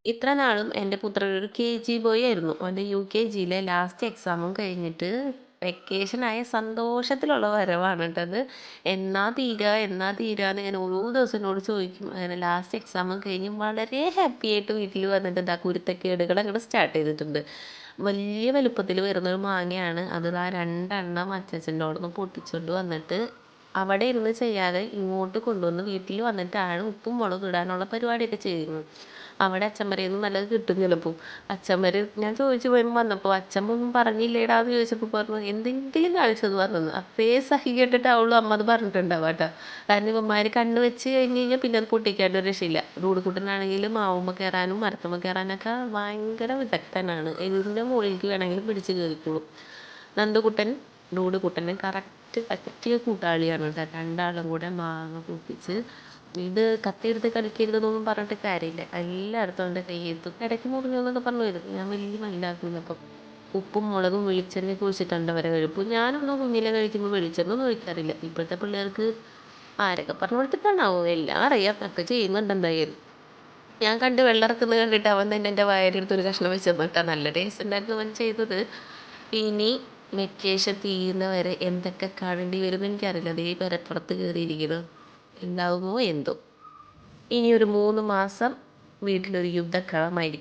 ഇത്ര നാളും എൻ്റെ പുത്രൻ ഒരു KG ബോയ് ആയിരുന്നു. അവൻ്റെ UKGയിലെ ലാസ്റ്റ് എക്സാമും കഴിഞ്ഞിട്ട് വെക്കേഷനായ സന്തോഷത്തിലുള്ള വരവാണ് കേട്ടത്. എന്നാ തീരാ എന്നാ തീരാന്ന് ഞാൻ ഓരോ ദിവസം എന്നോട് ചോദിക്കും. അങ്ങനെ ലാസ്റ്റ് എക്സാമും കഴിഞ്ഞ് വളരെ ഹാപ്പി ആയിട്ട് വീട്ടിൽ വന്നിട്ട് ഇതാ കുരുത്തക്കേടുകൾ അങ്ങോട്ട് സ്റ്റാർട്ട് ചെയ്തിട്ടുണ്ട്. വലിയ വലുപ്പത്തിൽ വരുന്നൊരു മാങ്ങയാണ്. അത് ദാ 2 എണ്ണം അച്ഛച്ചൻ്റെ അവിടുന്ന് പൊട്ടിച്ചുകൊണ്ട് വന്നിട്ട് അവിടെ ഇരുന്ന് ചെയ്യാതെ ഇങ്ങോട്ട് കൊണ്ടുവന്ന് വീട്ടിൽ വന്നിട്ടാണ് ഉപ്പും മുളകും ഇടാനുള്ള പരിപാടിയൊക്കെ ചെയ്യുന്നത്. അവിടെ അച്ഛന്മാരേന്ന് നല്ലത് കിട്ടും ചിലപ്പോൾ. അച്ഛന്മാർ ഞാൻ ചോദിച്ചു പോയപ്പോൾ വന്നപ്പോൾ അച്ഛൻ ഒന്നും പറഞ്ഞില്ലേടാ എന്ന് ചോദിച്ചപ്പോൾ പറഞ്ഞു എന്തെങ്കിലും കാണിച്ചത് പറഞ്ഞെന്ന്. അപ്പേ സഹി കേട്ടിട്ടാവുള്ളൂ അമ്മ അത് പറഞ്ഞിട്ടുണ്ടാവുക കേട്ടോ. കാരണം ഇവന്മാർ കണ്ണ് വെച്ച് കഴിഞ്ഞ് കഴിഞ്ഞാൽ പിന്നെ അത് പൊട്ടിക്കാണ്ട് ഒരു രക്ഷയില്ല. ഡൂഡുകുട്ടനാണെങ്കിൽ മാവുമ്മ കയറാനും മരത്തുമ്മ കയറാനൊക്കെ ഭയങ്കര വിദഗ്ധനാണ്. ഇതിൻ്റെ മുകളിലേക്ക് വേണമെങ്കിലും പിടിച്ച് കയറിക്കോളും. നന്ദുകുട്ടൻ ഡൂഡുകുട്ടന് കറക്റ്റ് പറ്റിയ കൂട്ടാളിയാണ് കേട്ടോ. രണ്ടാളും കൂടെ മാങ്ങ പൊട്ടിച്ച് ഇത് കത്തിയെടുത്ത് കളിക്കരുതെന്നൊന്നും പറഞ്ഞിട്ട് കാര്യമില്ല. എല്ലായിടത്തും അവൻ്റെ കയ്യെത്തും. ഇടയ്ക്ക് മുറിഞ്ഞെന്നൊക്കെ പറഞ്ഞു വരും. ഞാൻ വലിയ മൈൻഡാക്കുന്നില്ല. അപ്പം ഉപ്പും മുളകും വെളിച്ചെണ്ണയൊക്കെ ഒഴിച്ചിട്ടുണ്ട് അവരെ കഴിപ്പ്. ഞാനൊന്നും കുഞ്ഞിലെ കഴിക്കുമ്പോൾ വെളിച്ചെണ്ണ ഒന്നും ഒഴിക്കാറില്ല. ഇപ്പോഴത്തെ പിള്ളേർക്ക് ആരൊക്കെ പറഞ്ഞു കൊടുത്തിട്ടാണാവോ എല്ലാം അറിയാം. ഒക്കെ ചെയ്യുന്നുണ്ട് എന്തായാലും. ഞാൻ കണ്ട് വെള്ളമിറക്കുന്നത് കണ്ടിട്ട് അവൻ തന്നെ എൻ്റെ വായിലെടുത്ത് ഒരു കഷ്ണം വെച്ച് തന്നിട്ടാ. നല്ല ടേസ്റ്റ് ഉണ്ടായിരുന്നു അവൻ ചെയ്തത്. ഇനി വെക്കേഷൻ തീരുന്നവരെ എന്തൊക്കെ കാണേണ്ടി വരുമെന്ന് എനിക്കറിയില്ല. ദേ പെരപ്പുറത്ത് കയറിയിരിക്കുന്നു. ഉണ്ടാവുമോ എന്തോ. ഇനി ഒരു 3 മാസം വീട്ടിലൊരു യുദ്ധക്കളമായിരിക്കും.